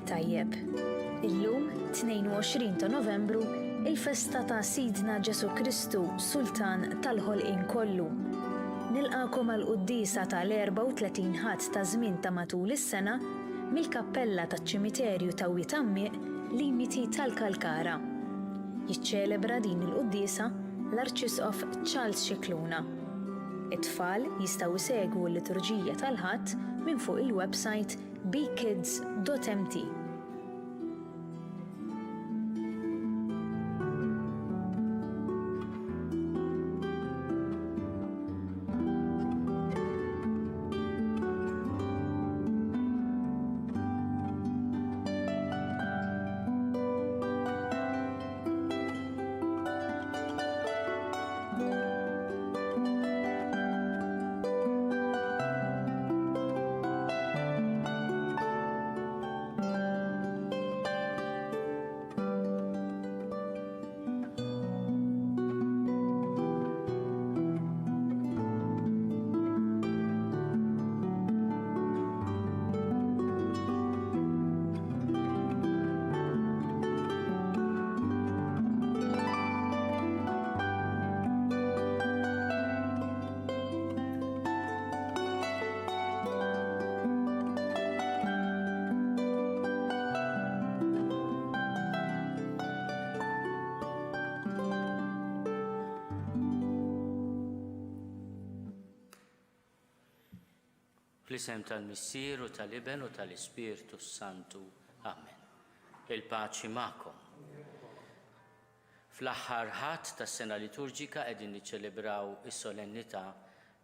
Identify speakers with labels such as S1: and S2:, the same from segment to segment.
S1: it-tajjeb. Illum, 22 ta' Novembru, il-festa ta' Sidna Ġesu Kristu, Sultan tal-ħolqien kollu. Nilqakom għal Quddiesa tal-34 ħadd ta' żmien ta' matul is-sena mill-kappella taċ-ċimiterju ta' Wied Għammieq limiti tal-Kalkara. Jiċċelebra din il-Quddiesa l-Arċisqof Charles Scicluna. It-tfal jistgħu jsegwu l-liturġija tal-ħadd minn fuq il-website bkids.mt.
S2: Fl-isem tal-Missier u tal-Iben u tal-Ispirtu Santu. Amen. Il-paċi magħkom. Fl-aħħar ħadd tas-sena liturġika qegħdin niċċelebraw is-solennità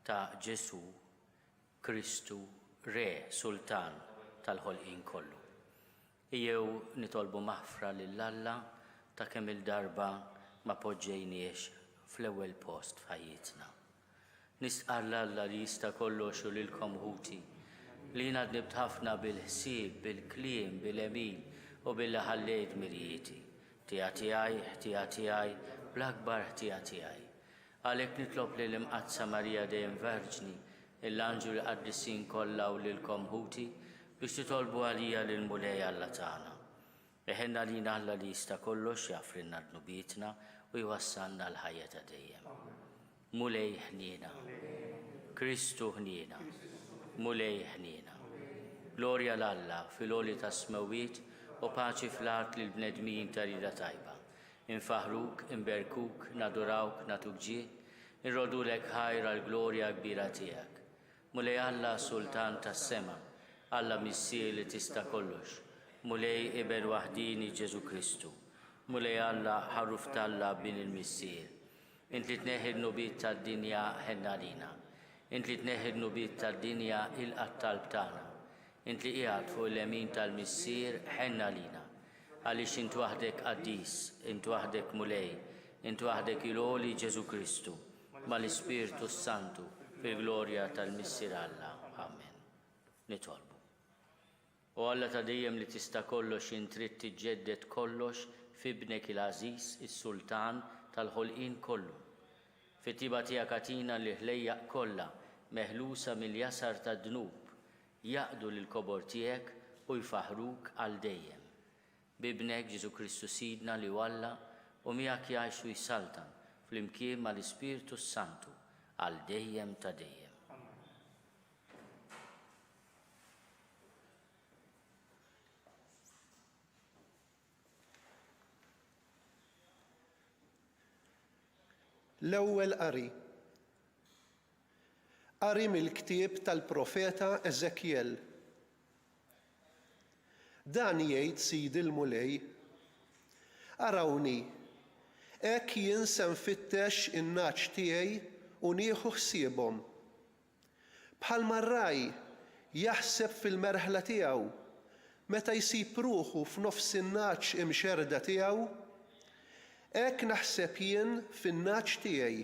S2: ta' Ġesu Kristu Re Sultan tal-ħolqien kollu. Ejjew nitolbu maħfra lill-Alla ta' kemm il-darba ma poġġejniex fl-ewwel post f'ħajjitna. Nisqalla Alla li jista' kollox u lilkom ħuti li jiena dnibt ħafna bil-ħsieb, bil-kliem, bil-emin u billi ħallejt mirjieti. Ħtija tiegħi, bl-akbar ħtija tiegħi. Għalhekk nitlob lill-Imqazza Marija dejjem Verġni, l-Anġlu l-Qaddisin kollha u lilkom ħuti biex titolbu għalija lil Mulej Alla tagħna. Eħenna lina Alla li jista' kollox jaffrilna dnubietna u jwassalna l-ħajja ta' dejjem. Mulej ħniena, Kristu ħniena, Mulej ħniena. Glorja l-Alla fil-għoli ta' smawiet u paċi fl-art lil bnedmin ta' rida tajba. Infaħruk, inberkuk, nadurawk, natuk ġie, irrodulek ħajra l-glorja kbira tiegħek. Mulej Alla Sultan tas-sema, Alla Missier li tista' kollox. Mulej Iben waħdini Ġesu Kristu. Mulej Alla ħarruf talla bin il-Missier. Int li tneħħi n-nubiet tad-dinja ħenna lina. Int li tneħħi n-nubiet tad-dinja il-qattalb tagħna. Int li qiegħed fuq il-lemin tal-Missier ħenna lina. Għaliex int waħdek Quddies, int waħdek Mulej, int waħdek il-għoli Ġesu Kristu, mal-Ispirtu Santu fil-glorja tal-Missier Alla. Amen. Nitolbu. U Alla ta' dejjem li tista' kollox int trid tiġġedded kollox f'ibnek il-Għażiż is-Sultan tal-ħolqien kollu. Fit-tiba tiegħek atina li ħlejjaq kollha meħlusa mill-jasar tad-dnub jaqdu lill-kobor tiegħek u jfaħruk għal dejjem. Bibnek Ġesu Kristu Sidna li Alla u miegħek jgħix u jsaltan flimkien mal-Ispirtu Santu għal dejjem ta' dejjem.
S3: L-ewwel qari. Qari mill-ktieb tal-profeta Eżekjel. Dan jgħid Sidi l-Mulej: Arawni, hekk jien se nfittex in-naċ tiegħi u nieħu ħsiebhom. Bħalma r-raj jaħseb fil-merħla tiegħu meta jsib ruħu f'nofs in-naċ imxerda tiegħu, hekk naħseb jien fin-naċ tiegħi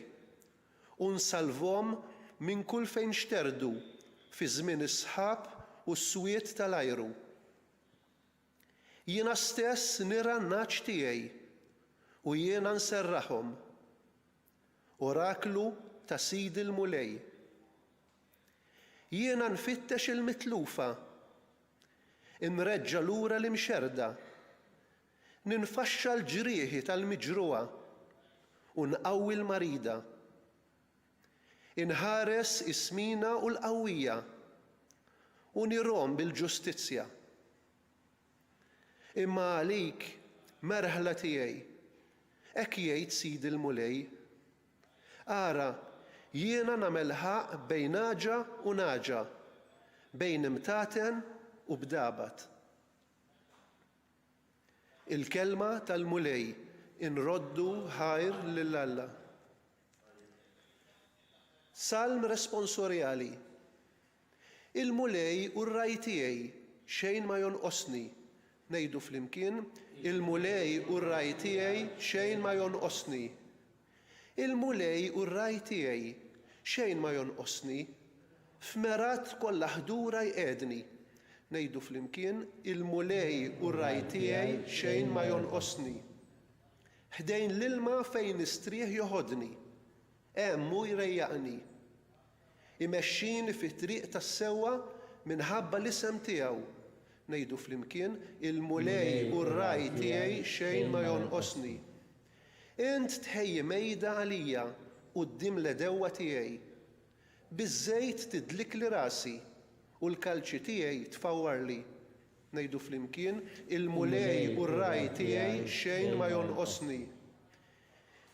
S3: u nsalvhom minn kull fejn xterdu fi żmien is-sħab u s-swiet tal-ajru. Jiena stess nira n-naċ tiegħi u jiena nserraħhom. Oraklu ta' Sidi l-Mulej. Jiena nfittex il-mitlufa. inreġġa lura l-imxerda, ninfaxxa l-ġrieħi tal-miġruha u nqawwi l-marida, inħares is-smina u l-qawwija u nirhom bil-ġustizzja. Imma għalik, merħla tiegħi, hekk jgħid Sidi l-Mulej, ara jiena nagħmel ħaq bejn naġa u naġa, bejn imtaten u bdabat. Il-kelma tal-Mulej inroddu ħajr lil Alla. Salm responsorjali. Il-Mulej u r-raj tiegħi xejn ma jonqosni. Ngħidu flimkien, il-Mulej u r-raj tiegħi xejn ma jonqosni. Il-Mulej u r-raj tiegħi xejn ma jonqosni. F'merat kollha ħdura jqedni. Ngħidu flimkien, il-Mulej u r-raj tiegħi xejn ma jonqosni. Ħdejn l-ilma fejn nistrieħ joħodni, hemm hu jrejjaqni. Imexxini fit-triq tas-sewwa minħabba l-isem tiegħu. Ngħidu flimkien, il-Mulej u r-raj tiegħi xejn ma jonqosni. Int tħejji mejda għalija quddiem l-edewwa tiegħi. Biż-żejt tidlikli rasi u l-kalċi tiegħi tfawwarli. Ngħidu flimkien, il-Mulej u r-raj tiegħi xejn ma jonqosni.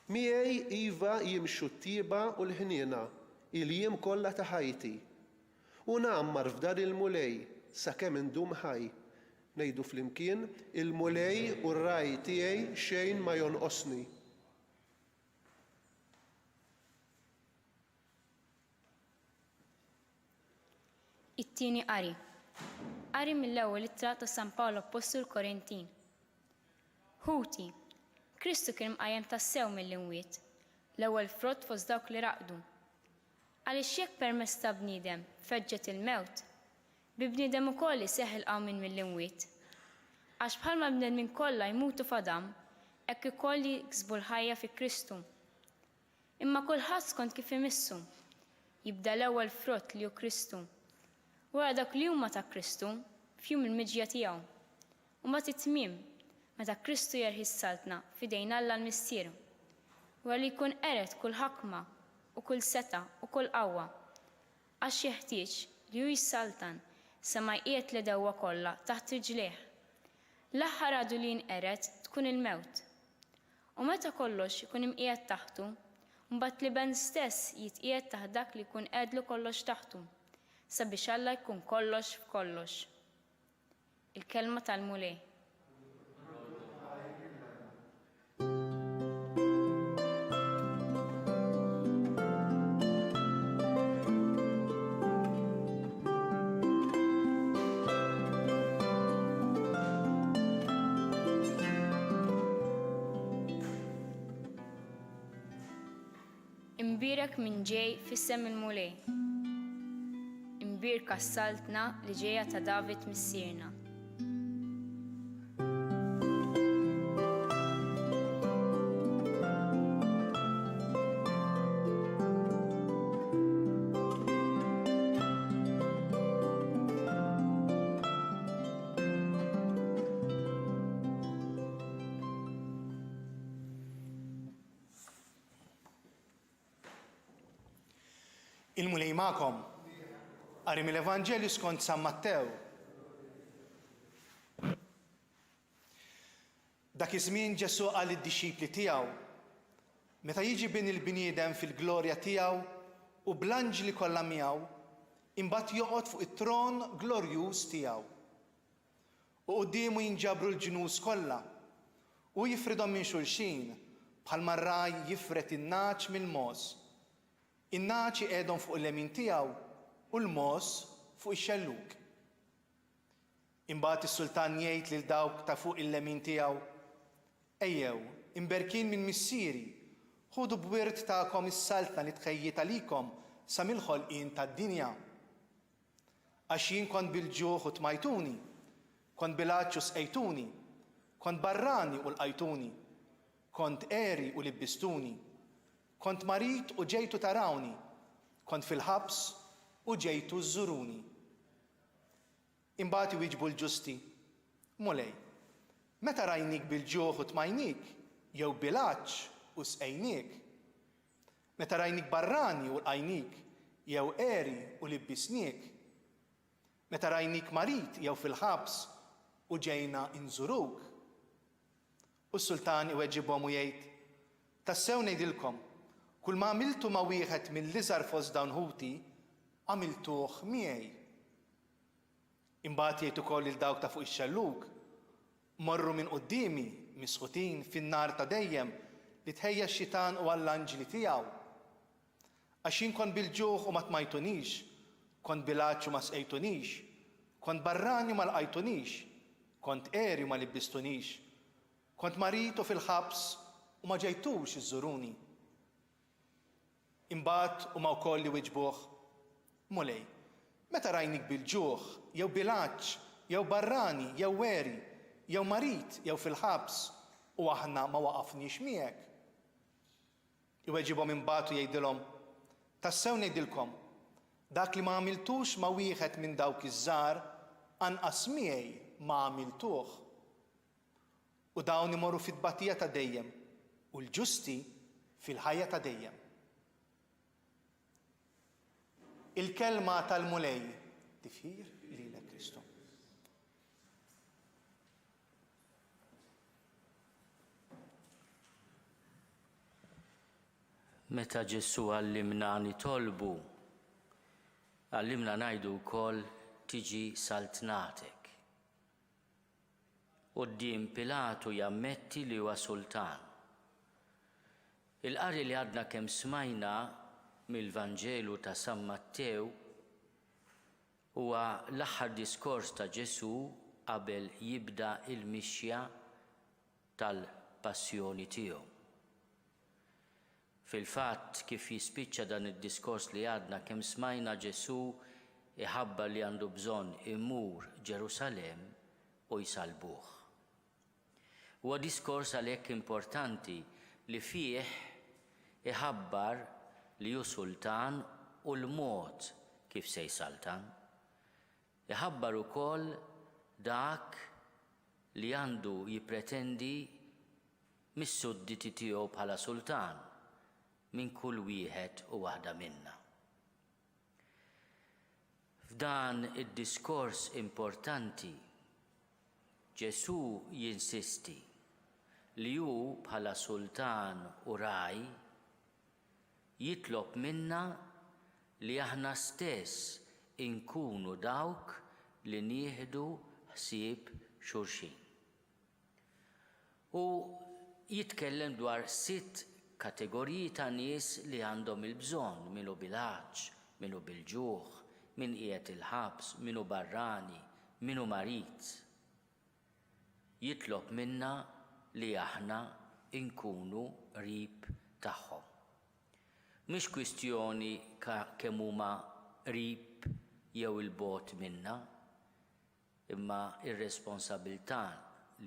S3: Miegħi iva jimxu t-tieba u l-ħniena il-jiem kollha ta' ħajti. U nagħmmar f'dar il-Mulej sakemm indum ħaj. Ngħidu flimkien, il-Mulej u r-raj tiegħi xejn ma jonqosni.
S4: It-tieni qari. Qari mill-ewwel ittra ta' San Pawlo Apostol Korintin. Ħuti, Kristu kien mqajjem tas-sew mill-imwiet, l-ewwel frott fost dawk li raqdu. Għaliex jekk permezz ta' bniedem feġġet il-mewt, bi bniedem ukoll iseħħ il-qawmin mill-imwiet. Għax bħalma bnedmin kollha jmutu f'Adam, hekk ukoll jiksbu l-ħajja fi Kristu. Imma kulħadd skont kif imissu, jibda l-ewwel frott li hu Kristu. Wara dak li huma ta' Kristu, f'jum il-miġja tiegħu. U mbagħad it-tmiem, meta Kristu jerħi s-saltna f'idejn Alla l-Missieru. Wara li jkun qeret kull ħakma u kull seta u kull qawwa. Għax jeħtieġ li hu jissaltan sa ma jqiegħed l-edewwa kollha taħt riġlih. L-aħħar għadu li jinqered tkun il-mewt. U meta kollox ikun imqiegħed taħtu, mbagħad li ben stess jitqiegħed taħt dak li jkun qiegħdlu kollox taħtu. Sabiex Alla jkun kollox f'kollox. Il-kelma tal-Mulej. Imbirek minn ġej fis-sem il-Mulej. Imbir kassaltna li ġejja ta' David missierna.
S5: Il-Mulej magħkom. Qari mill-Evanġelju skont San Mattew. Dak iż-żmien Ġesu qal lid-dixxipli tiegħu, meta jiġi bin il-bniedem fil-glorja tiegħu u bl-anġli kollha miegħu, imbagħad joqgħod fuq it-tron glorjuż tiegħu. U qudiemu jinġabru l-ġnus kollha u jifridhom minn xulxin bħalma r-raj jifret in-naċ mill-mos. In-naċi qiegħdhom fuq il-lemin tiegħu u l-mos fuq ix-xelluk. Imbagħad is-sultan jgħid lil dawk ta' fuq il-lemin tiegħu, ejjew, imberkin minn missieri, ħudu bwirt tagħkom is-saltna li tħejjit għalikom sa mill-ħolqien tad-dinja. Għax jien kont bil-ġuħ u tmajtuni, kont bil-għaġġ u sqejtuni, kont barrani u lqajtuni, kont qiegħri u libbistuni, kont marit u ġejtu tarawni, kont fil-ħabs u ġejtu żżuruni. Imbagħad iwieġbu l-ġusti: Mulej, meta rajnik bil-ġuħ u tmajnik, jew bil-għaġġ u sqejnik? Meta rajnik barrani u lqajnik, jew qeri u libbisnik? Meta rajnik marit jew fil-ħabs u ġejna inżuruk? U s-sultan iweġġibhom u jgħid: Tassew ngħidilkom, kull ma għamiltu ma' wieħed mill-iżgħar fost dawn ħuti, għamiltuh miegħi. Imbagħad jgħid ukoll lil dawk ta' fuq ix-xellug: Morru minn qudiemi misħutin fin-nar ta' dejjem li tħejja x-xitan u għall-anġli tiegħu. Għax jien kont bil-ġuħ u ma tmajtunix, kont bil-għaġġ u ma sqejtunix, kont barrani u ma lqajtunix, kont qeri u ma libbistunix, kont marit u fil-ħabs u ma ġejtux iżżuruni. Imbagħad huma wkoll iwieġbuh: Mulej, meta rajnik bil-ġuħ, jew bil-għaġġ, jew barrani, jew qeri, jew marit, jew fil-ħabs u aħna ma waqafniex miegħek? Iweġibhom imbagħad u jgħidilhom: Tassew ngħidilkom, dak li ma għamiltux ma' wieħed minn dawk iż-żgħar, anqas miegħi ma għamiltuh. U dawn imorru fit-tbatija ta' dejjem u l-ġusti fil-ħajja ta' dejjem. Il-kelma tal-mulej tifħir lilek Kristu.
S2: Meta Ġesu għallimna nitolbu, għallimna ngħidu wkoll tiġi saltnatek. Quddiem Pilatu jammetti li huwa sultan. Il-qari li għadna kemm smajna mill-Vanġelu ta' San Mattew huwa l-aħħar diskors ta' Ġesu qabel jibda il-mixja tal-passjoni tiegħu. Fil-fatt kif jispiċċa dan id-diskors li għadna kemm smajna, Ġesu iħabbar li għandu bżonn imur Ġerusalemm u jsalbuh. Huwa diskors għalhekk importanti li fih iħabbar li hu sultan u l-mod kif se jsaltan. Iħabbar ukoll dak li għandu jippretendi mis-sudditi tiegħu bħala sultan minn kull wieħed u waħda minna. F'dan id-diskors importanti, Ġesu jinsisti li hu bħala sultan u raj jitlob minna li aħna stess inkunu dawk li nieħdu ħsieb xulxin. U jitkellem dwar 6 kategoriji ta' nies li għandhom il-bżonn, minnu bil-għaġġ, minnu bil-ġuħ, min qiegħed il-ħabs, minnu barrani, minnu marit. Jitlob minna li aħna inkunu qrib tagħhom. Mhix kwistjoni kemm huma qrib jew il-bogħod minna, imma ir-responsabbiltà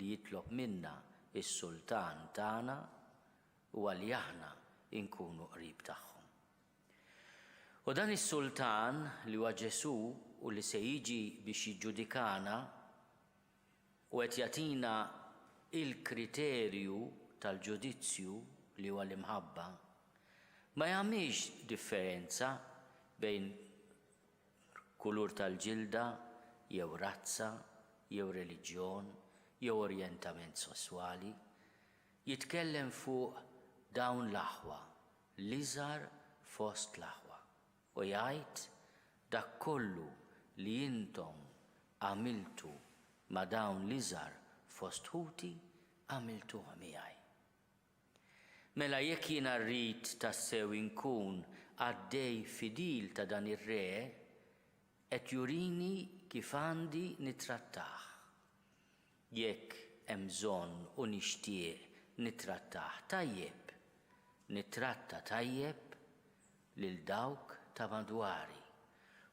S2: li jitlob minna is-sultan tagħna u għalli aħna inkunu qrib tagħhom. U dan is-sultan li huwa Ġesu u li se jiġi biex jiġġudikana u qed jagħtina il-kriterju tal-ġudizzju li huwa l-imħabba, ma jagħmilx differenza bejn kulur tal-ġilda, jew razza, jew reliġjon, jew orjentament sesswali. Jitkellem fuq dawn l-aħwa, l-iżgħar fost l-aħwa, u jgħid dak kollu li intom għamiltu ma' dawn l-iżgħar fost ħuti għamiltuh miegħi. Mela jekk jiena rrid tassew inkun għaddej fidil ta' dan ir-re, qed jurini kif għandi nittrattah. Jekk hemm bżonn u nixtieq nittrattah tajjeb, nittratta tajjeb lil dawk ta' madwari,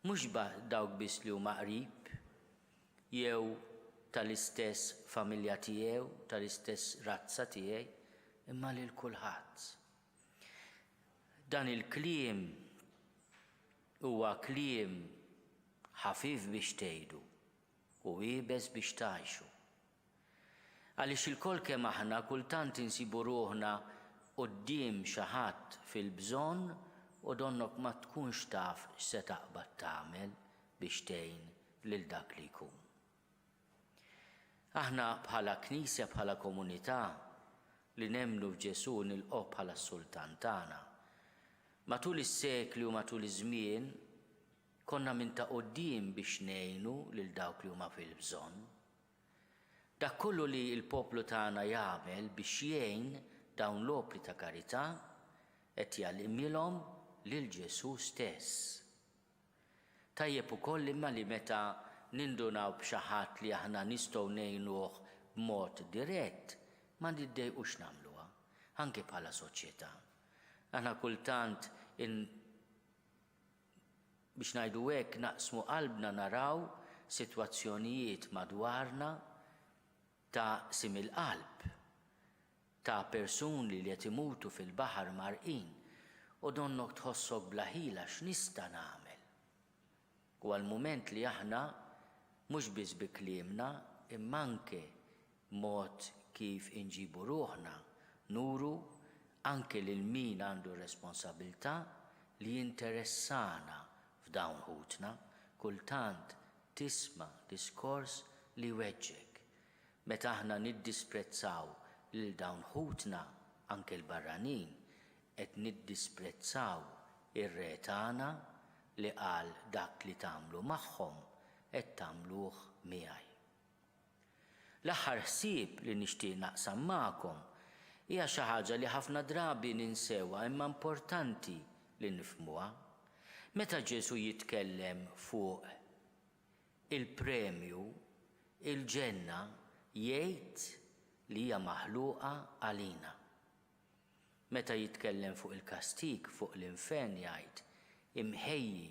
S2: mhux dawk biss li huma qrib, jew tal-istess familja tiegħu, tal-istess razza tiegħi, imma lil kulħadd. Dan il-kliem huwa kliem ħafif biex tgħidu, u wiebes biex tgħixu. Għaliex il-kol kemm aħna kultant insibu ruħna quddiem xi ħadd fil-bżonn u donnok ma tkunx taf x'se taqbad tagħmel biex tgħin lil dak li jkun. Aħna bħala Knisja, bħala komunità li nemmnu f'Ġesu nilqgħu bħala s-Sultan tagħna. Matul is-sekli u matul iż-żmien konna minn ta' quddiem biex ngħinu lil dawk li huma fil-bżonn. Dak kollu li l-poplu tagħna jagħmel biex jgħin dawn l-opri ta' karità qed jgħallimilhom lil Ġesu stess. Tajjeb ukoll imma li meta nindunaw b'xi ħadd li aħna nistgħu ngħinuh b'mod dirett ma niddejqux nagħmluha, anke bħala soċjetà. Aħna kultant biex ngħidu hekk naqsmu qalbna naraw sitwazzjonijiet madwarna ta' sim il-qalb, ta' persuni li qed imutu fil-baħar marqin u donnok tħossok bla ħila x'nista' nagħmel. U għall-mument li aħna mhux biss bi kliemna imma anke mod kif inġibu ruħna nuru anke lil min għandu responsabilità li jinteressana f'dawn ħutna, kultant tisma' diskors li weġġek. Meta aħna niddisprezzaw lil dawn ħutna anke l-barranin qed niddisprezzaw ir-Re tagħna li qal dak li tagħmlu magħhom qed tagħmluh miegħi. L-aħħar ħsieb li nixtieq naqsam magħkom hija xi ħaġa li ħafna drabi ninsewha imma importanti li nifhmuha. Meta Ġesu jitkellem fuq il-premju, il-ġenna jgħid li hija maħluqa għalina. Meta jitkellem fuq il-kastik fuq l-infern jgħid imħejji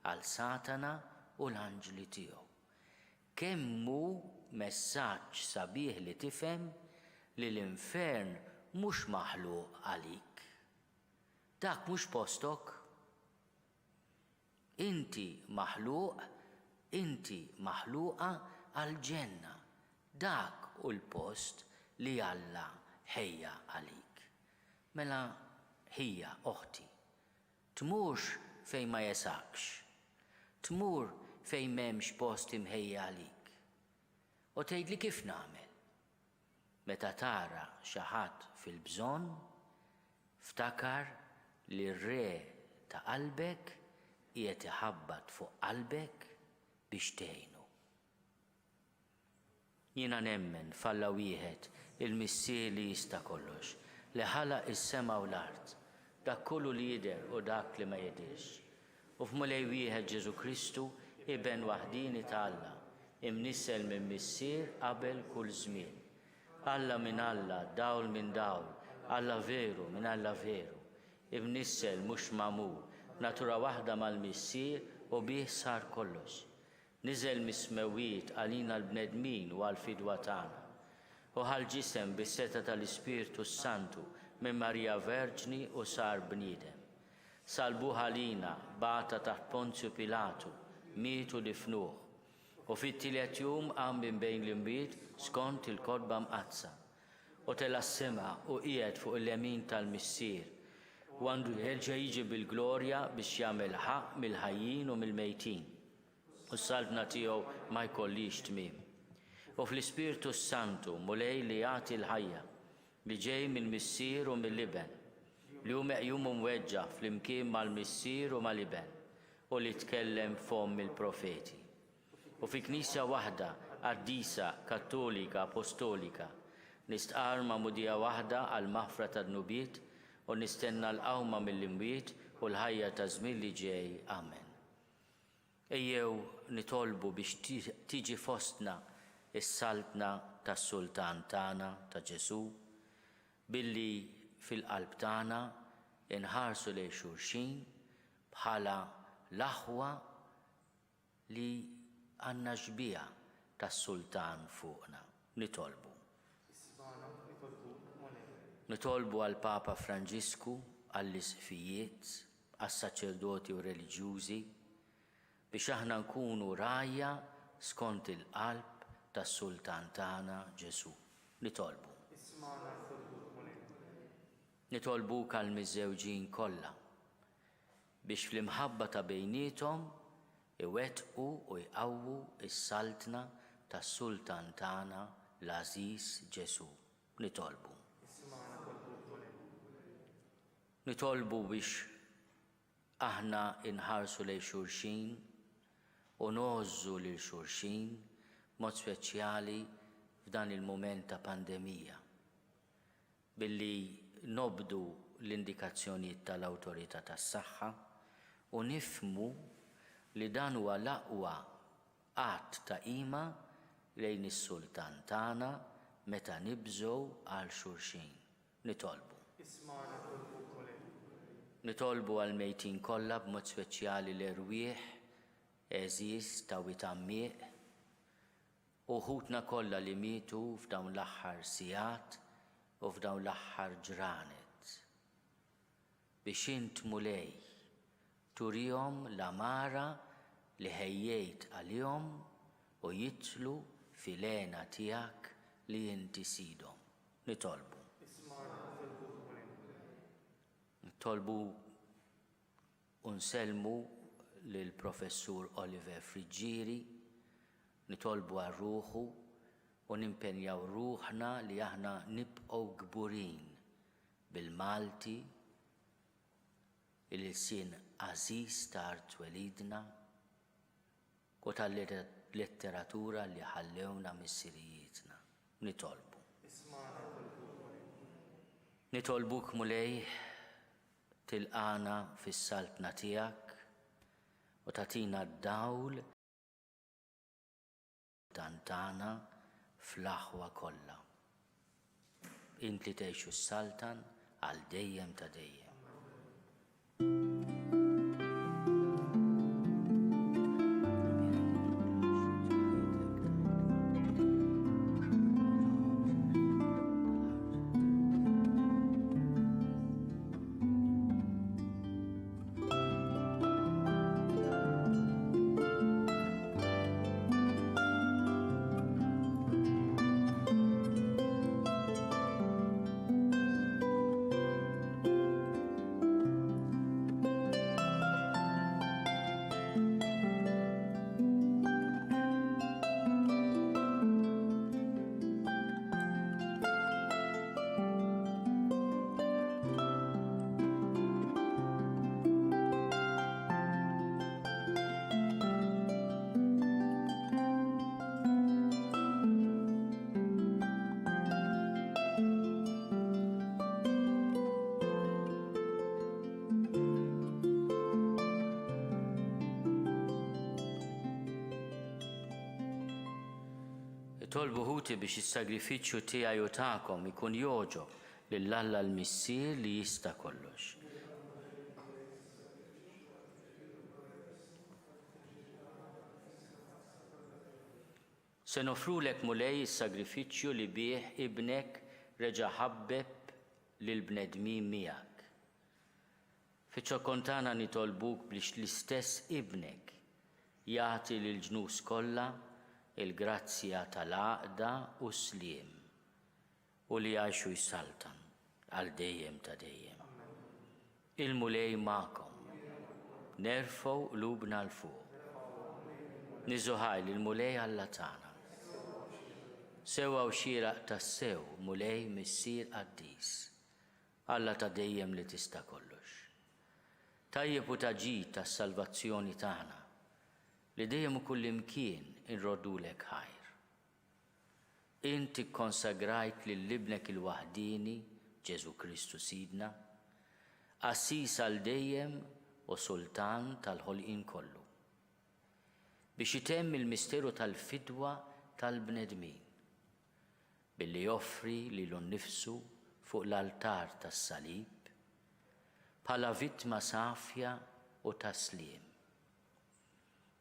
S2: għal Satana u l-anġli tiegħu. Kemm hu messaġġ sabiħ li tifhem li l-infern mhux maħluq għalik. Dak mhux postok. Inti maħluqa għall-ġenna. Dak hu l-post li Alla ħejja għalik. Mela hija oħti. Tmurx fejn ma jesaqx. Tmur fejn m'hemmx post imħejja għalik. U tgħidli kif nagħmel. Meta tara xi ħadd fil-bżonn, ftakar li r-Re ta' qalbek qiegħed iħabbat fuq qalbek biex tgħinu. Jiena nemmen f'Alla wieħed il-Missier li jista' kollox, li ħalaq is-sema u l-art, dak kollu li jidher u dak li ma jidhirx. U f'Mulej wieħed Ġesu Kristu iben waħdini ta' Alla, imnissel minn Missier qabel kull żmien. Alla minn Alla, dawl minn dawl, Alla veru minn Alla veru. Imnissel mhux magħmul, natura waħda mal-Missier u bih sar kollox. Niżel mis-smewwiet għalina l-bnedmin u għall-fidwa tagħna. U ħal-ġisem bis-seta tal-Ispirtu Santu minn Marija Verġni u sar bniedem. Salbuh għalina bata taħt Ponzju Pilatu, mietu difnuh. U fit-tielet jum qam minn bejn l-imwiet skont il-kodba mqazza. U tela s-sema u qiegħed fuq il-lemin tal-Missier. U għandu jerġa' jiġi bil-glorja biex jagħmel ħaq mill-ħajjin u mill-mejtin. U s-salbna tiegħu ma jkollix tmiem. U fl-Ispirtu Santu mulej li jagħti l-ħajja li ġej mill-Missier u mill-Liben, li hu meqjum mweġġa flimkien mal-Missier u mal-Liben u li tkellem fom il-profeti. U fi Knisja waħda Quddiesa Kattolika Apostolika nistqar ma' mudija waħda għal maħfra tad-nubiet u nistenna l-qawma mill-imwiet u l-ħajja ta' żmien li ġej. Amen. Ejjew nitolbu biex tiġi fostna is-saltna tas-Sultan tagħna ta' Ġesu billi fil-qalb tagħna inħarsu lejn xulxin bħala l-aħwa li għandna ġbija tas-Sultan fuqna. Nitolbu għal Papa Franġisku, għall-isfijiet, għas-saċerdoti u reliġjużi biex aħna nkunu rajja skont il-qalb tas-Sultan tagħna Ġesu. Nitolbu. Nitolbuk għal miż-żewġin kollha biex fl-imħabba ta' bejniethom iwettqu u jqawwu s-saltna tas-Sultan tagħna l-Għażiż Ġesu. Nitolbu. Nitolbu biex aħna inħarsu lejn xulxin u nogħżu lil xulxin mod speċjali f'dan il-mument ta' pandemija billi nobdu l-indikazzjonijiet tal-awtorità tas-saħħa u nifhmu li dan huwa l-aqwa qatt ta' qima lejn is-Sultan tagħna meta nibżgħu għal xulxin. Nitolbu. Nitolbu għal mejtin kollha b'mod speċjali l-erwieħ eżiż ta' Wied Għammieq u ħutna kollha li mietu f'dawn l-aħħar sigħat u f'dawn l-aħħar ġranet biex int mulej turihom l-amara li ħejjejt għalihom u jitlu fil-għena tiegħek li inti sidhom. Nitolbu. Nitolbu u nselmu lil professur Oliver Friġġieri, nitolbu għal ruħu u nimpenjaw ruħna li aħna nibqgħu gburin bil-Malti il-sin għażiż ta' art welidna u tal-letteratura li ħallewna mis-sirijietna. Nitolbu. Nitolbuk mulej tilqana fis-saltna tiegħek u tagħtina d-dawl tagħna fl-aħwa kollha. Int li tgħixu s-Saltan għal dejjem ta' dejjem. Tolbu ħuti biex is-sagrifiċċju tiegħi u tagħkom ikun joġob lill-Alla l-Missier li jista' kollox. Se nofrulek mulej is-sagrifiċċju li bih ibnek reġa' ħabbeb lil bnedmin miegħek. Fiċ-ċokontana nitolbuk biex l-istess ibnek jagħti lill-ġnus kollha il-grazzja tal-għaqda u sliem u li jgħixu s-Saltan għal dejjem ta' dejjem. Il-mulej magħkom, nerfgħu qlubna l fuq. Niżuħaj il-mulej Alla tagħna. Sewwa u xieraq tas-sew mulej missier Quddies, Alla ta' dejjem li tista' kollox. Tajjeb u taġid tas-salvazzjoni tagħna li dejjem u kullimkien inrodulek ħajr. Inti konsagrajt lill-ibnek il-waħdini, Ġesu Kristu Sidna, Assis għal dejjem u Sultan tal-ħolqien kollu, biex itemm il-misteru tal-fidwa tal-bnedmin, billi joffri lilu nnifsu fuq l-altar tas-salib bħala vittma safja u tasliem.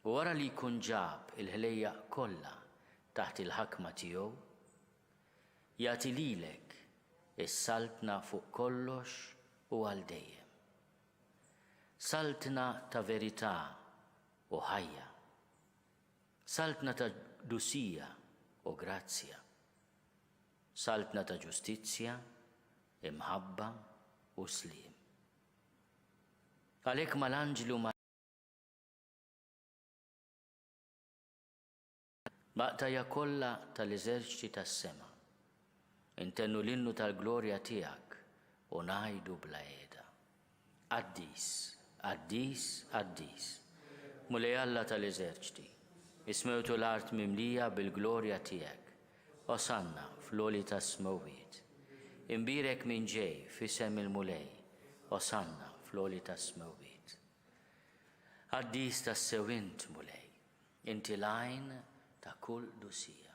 S2: U wara li jkun ġab il-ħlejjaq kollha taħt il-ħakma tiegħu, jagħti lilek is-saltna fuq kollox u għal dejjem. Saltna ta' verità u ħajja. Saltna ta' dusija u grazzja. Saltna ta' ġustizzja, imħabba u slim. Għalhekk mal-anġlu baqtajja kollha tal-eżerċiti tas-sema intennu l-innu tal-glorja tiegħek u ngħidu bla qiegħda. Qaddis, qaddis, qaddis. Mulej Alla tal-eżerċiti, ismewtu l-art mimlija bil-glorja tiegħek. Osanna fl-oli tas-smewwiet. Imbirek minn ġej f'isem il-mulej. Osanna fl-oli tas-smewwiet. Qaddis tas-sewint mulej, inti l-għajn ta' kull dusija.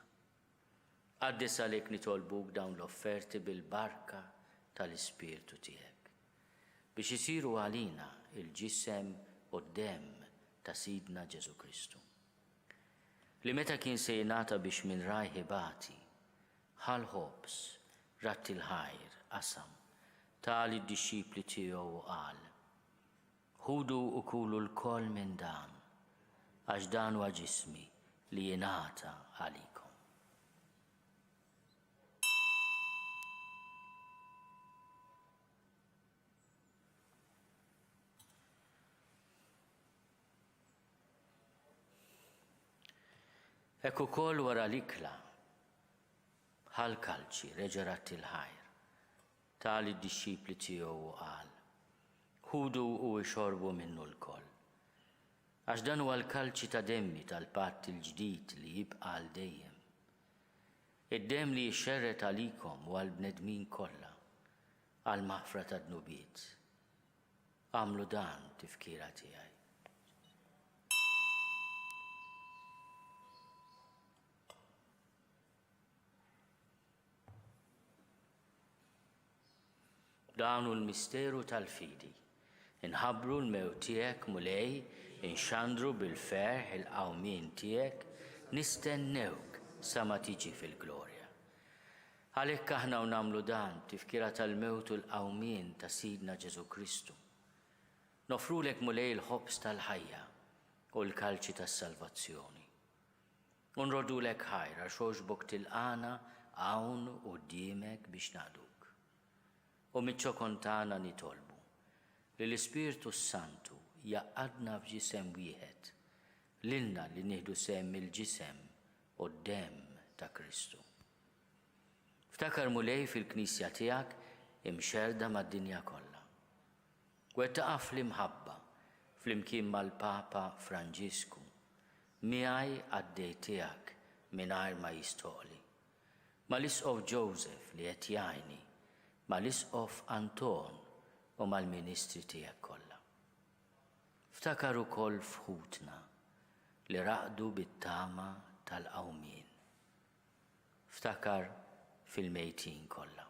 S2: Qaddis għalhekk nitolbuk dawn l-offerti bil-barka tal-Ispirtu tiegħek biex isiru għalina il-ġisem u d-demm ta' Sidna Ġesu Kristu. Li meta kien se jingħata biex minn rajħibati ħal ħobs ratti l-ħajr qasam tal id-dixxipli tiegħu u qal: ħudu u kulu l-koll minn dan għax dan huwa ġismi li jingħata għalikom. Hekk ukoll wara l-ikla ħal-kalċi reġa' il-ħajr tal id-dixxipli tiegħu u qal: ħudu u xorbu minnu l-koll. Għax dan huwa l-kalċi ta' demmi tal-patt il-ġdid li jibqa' għal dejjem. Id-demm li jxerret għalikom u għall-bnedmin kollha għal maħfra ta' dnubiet. Għamlu dan tifkira tiegħi. Dan hu l-misteru tal-fidi. Inħabbru l-mewt tiegħek mulej, inxandru bil-ferħ il-qawmien tiegħek, nistennewk sa ma tiġi fil-glorja. Għalhekk aħna u nagħmlu dan tifkira tal-mewt u l-qawmien ta' Sidna Ġesu Kristu. Nofrulek mulej il-ħobs tal-ħajja u l-kalċi tas-salvazzjoni. Unrodulek ħajra xogħġbok tilqana hawn quddiemek biex nagħduk. U miċ-ċokon tagħna nitolbu li l-Ispirtu Santu jaqgħadna f'ġisem wieħed lilna li nieħdu sehem il-ġisem u d-demm ta' Kristu. Ftakar mulej fil-Knisja tiegħek imxerda mad-dinja kollha. Wettaqaf l-imħabba flimkien mal-Papa Franġisku miegħi għaddej tiegħek mingħajr ma jistoqli. Mal-Isqof Joseph li qed jgħinni, mal-Isqof Anton u mal-ministri tiegħek kollha. Ftakar ukoll fħutna li raqdu bit-tama tal-qawmien. Ftakar fil-mejtin kollha.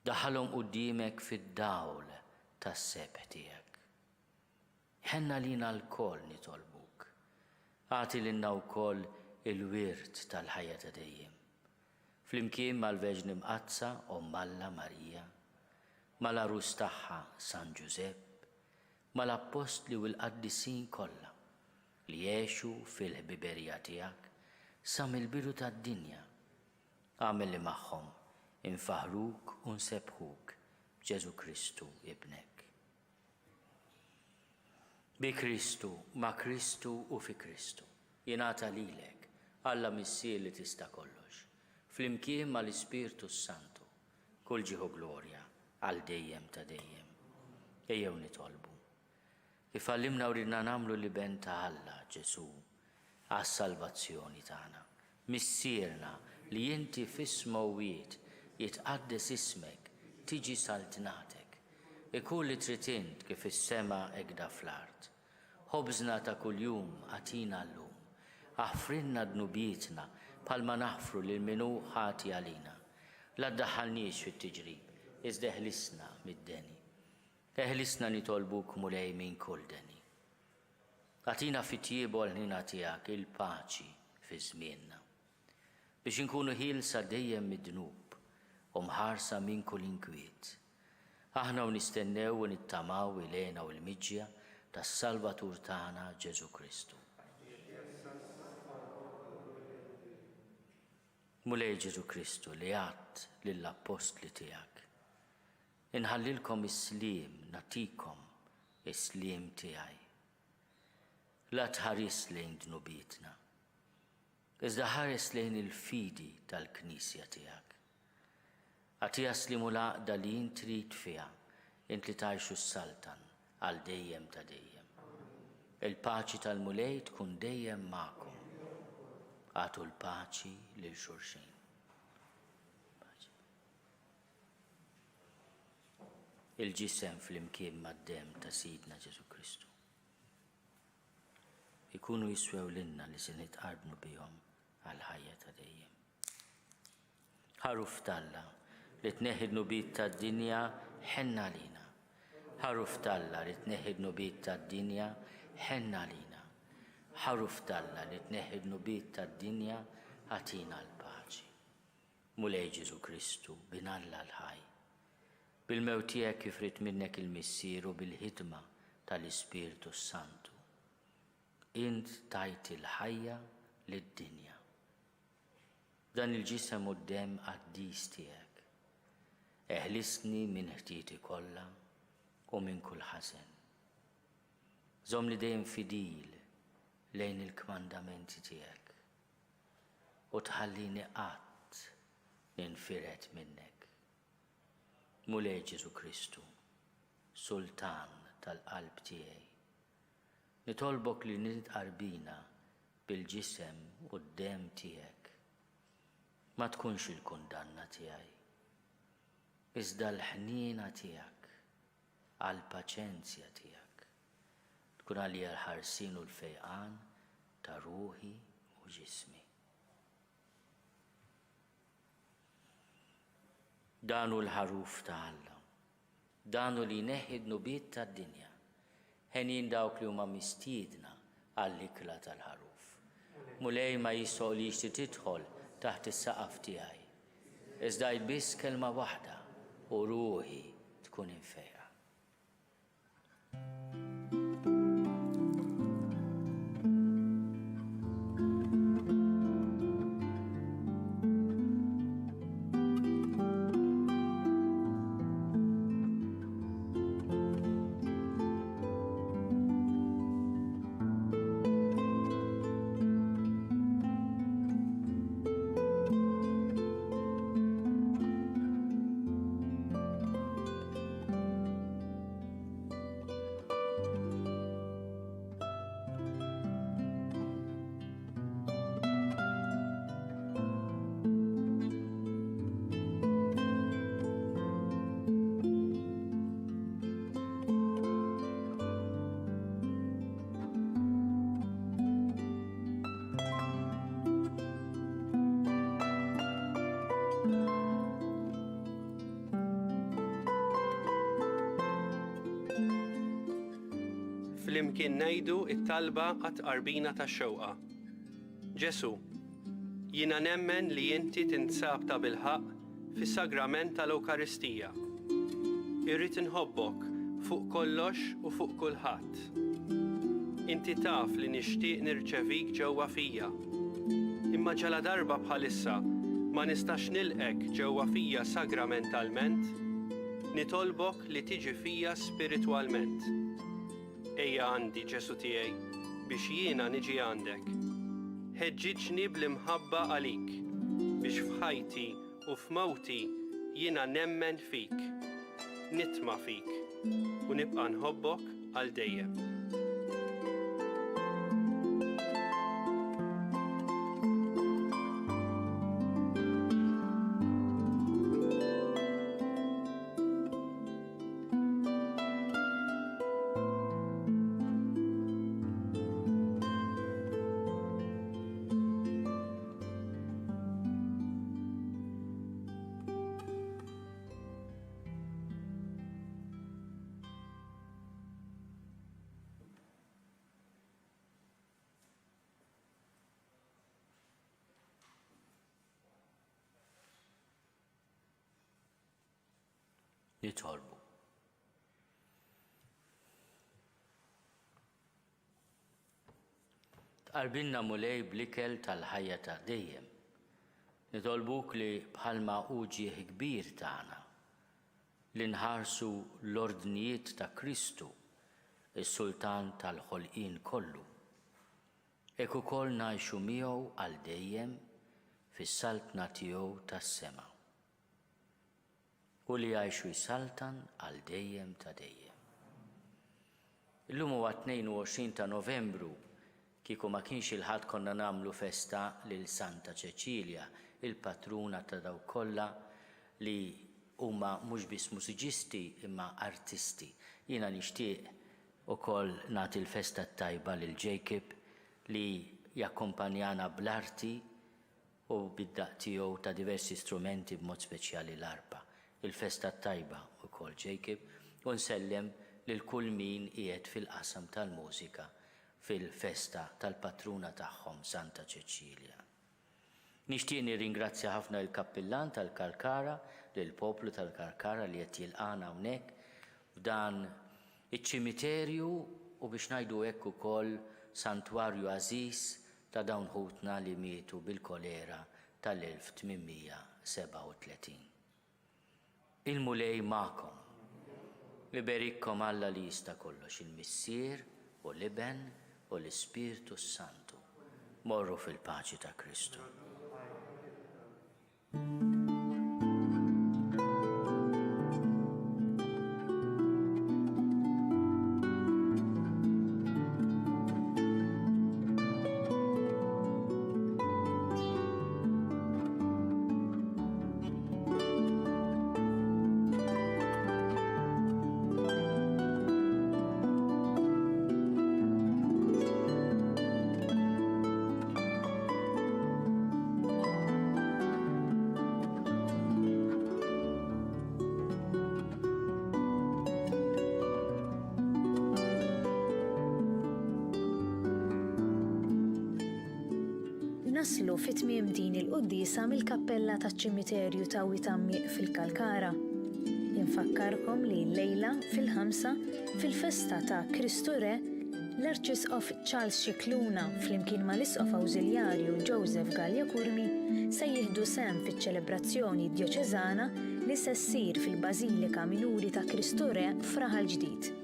S2: Daħħalhom quddiemek fid-dawl tas-sebħ tiegħek. Ħenna lina l-koll nitolbuk. Għati lilna wkoll il-wirt tal-ħajja ta' dejjem. Flimkien mal-Verġni Mqazza Alla Marija, mal-arus tagħha San Giuseppe, mal-Apostli u l-Qaddisin kollha li jgħixu fil-ħbiberija tiegħek sa mill-bidu tad-dinja. Għamel li magħhom infaħruk u nsebħuk b'Ġesu Kristu ibnek. Bi Kristu, ma' Kristu u fi Kristu jingħata lilek Alla missier li tista' kollox. Flimkien mal-Ispirtu Santu, kull ġieħu glorja għal dejjem ta' dejjem. Ejjew nitolbu. Ifallimna u ridna nagħmlu li ben ta' Alla Ġesu għas-salvazzjoni tagħna. Missierna li inti fis-smewwiet jitqaddes ismek, tiġi saltnatek. Ikun li trid int kif is-sema hekk fl-art. Ħobżna ta' kuljum għatina llum. Aħfrinna dnubietna palma naħfru lil minu ħati għalina. La ddaħħalniex fit-tiġrib, iżda eħlisna mid-deni. Eħlisna nitolbuk mulej minn kull deni. Għatina fit-tjiebu għal-ħnina tiegħek il-paċi fi żmienna. Biex inkunu ħielsa dejjem mid-dnub u mħarsa minn kull inkwiet. Aħna u nistennew u nittamaw ilena u l-miġja tas-Salvatur tagħna Ġesu Kristu. Mulej Ġesu Kristu li għadt lill-apostli tiegħek. Inħallilkom is-sliem, natikom is-sliem tiegħi. La tħares lejn dnubietna, iżda ħares lejn il-fidi tal-Knisja tiegħek. Għatija slimu l-għaqda li int trid fiha, int li tgħixu s-saltan għal dejjem ta' dejjem. Il-paċi tal-mulej tkun dejjem magħkom. Għatu l-paċi lil xulxin. Il-ġisem fl-imkien mad-dem ta' Sidna Ġesu Kristu. Ikunu jiswew lilna li se nitqarbnu bihom għal ħajja ta' dejjem. Ħaruf talla li tneħħi d-nubiet tad-dinja ħenna lina. Ħaruf talla li tneħħi d-nubiet tad-dinja ħenna lina. Ħaruf talla li tneħħi d-nubiet tad-dinja ħatina l-paċi. Mulej Ġesu Kristu binalla l-ħaj. Bil-mewt tiegħek kif rid minnek il-missier u bil-ħidma tal-Ispiritu Santu. Int tajt il-ħajja lid-dinja. Dan il-ġisem u d-dem qaddis tiegħek. Eħlisni minn ħtieti kollha u minn kull ħażen. Żomm li dejjem fidil lejn il-kmandamenti tiegħek u tħallini qatt ninfiret minnek. Mulej Ġesu Kristu, Sultan tal-qalb tiegħi, nitolbok li nitqarbina bil-ġisem u d-dem tiegħek. Ma tkunx il-kundanna tiegħi, iżda l-ħniena tiegħek, għall-paċenzja tiegħek, tkun għalija l-ħarsin u l-fejqan ta' ruħi u ġismi. Danu l-ħaruf ta' Alla, danu li neħi d-nubiet tad-dinja, ħenin dawk li huma mistiedna għall-ikla tal-ħaruf. Mulej ma jissolix tidħol taħt is-saqaf tiegħi, iżda biss kelma waħda u ruħi tkun infejqa.
S3: Flimkien ngħidu t-talba għat-qarbina tax-xewqa. Ġesu, jiena nemmen li inti tinsab ta' bilħaq fis-sagrament tal-Ewkaristija. Irrid inħobbok fuq kollox u fuq kulħadd. Inti taf li nixtieq nirċevik ġewwa fija. Imma ġala darba bħalissa ma nistax nilqek ġewwa fija sagramentalment, nitolbok li tiġi fija spiritwalment. Ejja għandi Ġesu tiegħi biex jiena niġi għandek. Ħeġġiġni bl-imħabba għalik biex f'ħajti u f'mewti jiena nemmen fik, nitma' fik u nibqa' nħobbok għal dejjem.
S2: Nitolbu. Tqarbilna mulej bl-ikel tal-ħajja ta' dejjem Nitolbuk li bħalma uġieħ kbir tagħna li nħarsu l-ordnijiet ta' Kristu, is-Sultan tal-ħolqien kollu. Hekk ukoll ngħixu miegħu għal dejjem fis-saltna tiegħu tas-sema. U li jgħixu jsaltan għal dejjem ta' dejjem. Illum huwa 22 ta' Novembru, kieku ma kienx il-ħadd konna nagħmlu festa lil Santa Ċeċilja, il-patruna ta' dawk kollha li huma mhux biss mużiċisti imma artisti. Jiena nixtieq ukoll nagħti l-festa tajba lil Jacob li jakkompanjana bl-arti u bid-daq tiegħu ta' diversi strumenti b'mod speċjali l-arpa. Il-festa tajba ukoll Jacob u nsellem lil kull min qiegħed fil-qasam tal-mużika fil-festa tal-patruna tagħhom Santa Ċeċilja. Nixtieq nirringrazzja ħafna il-kappellan tal-Kalkara, lill-poplu tal-Kalkara li qed jilqana hawnhekk f'dan iċ-ċimiterju u biex ngħidu hekk ukoll santwarju għażiż ta' dawn ħutna li mietu bil-kolera tal-1837. Il-mulej magħkom, li berikkom Alla li jista' kollox il-Missier u l-Iben u l-Ispirtu Santu. Morru fil-paċi ta' Kristu.
S1: Naslu fit-tmiem din il-Quddiesa mill-kappella taċ-ċimiterju ta' Wied Għammieq fil-Kalkara. Infakkarkom li l-lejla fil-5 fil-festa ta' Kristu Re l-Arċisqof Charles Xikluna flimkien mal-Isqof Awżiljarju Joseph Gallia Kurmi se jieħdu sehem fiċ-ċelebrazzjoni djoċeżana li se ssir fil-Bażilika Minuri ta' Kristu Re f'Raħal Ġdid.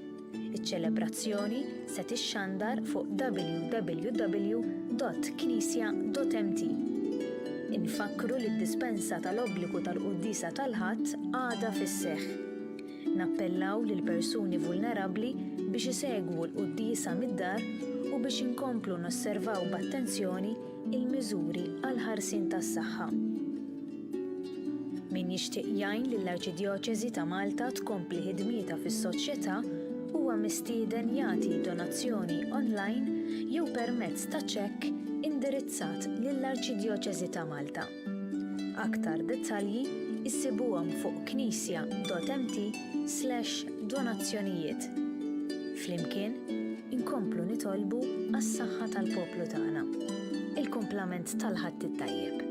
S1: Iċ-ċelebrazzjoni se tixxandar fuq www.knisja.mt. Infakkru li d-dispensa tal-obbligu tal-Quddiesa tal-Ħadd għadha fis-seħħ. Nappellaw lil persuni vulnerabbli biex isegwu l-Quddiesa mid-dar u biex inkomplu nosservaw b'attenzjoni il-miżuri għal ħarsien tas-saħħa. Min jixtieq jgħin lill-Arċidjoċeżi ta' Malta tkompli ħidmietha fis-soċjetà huwa mistieden jagħti donazzjoni online jew permezz ta' ċekk indirizzat lill-Arċidjoċeżi ta' Malta. Aktar dettalji issibuhom fuq knisja.mt/donazzjonijiet. Flimkien inkomplu nitolbu għas-saħħa tal-poplu tagħna. Il-kumplament tal-ħadd it-tajjeb.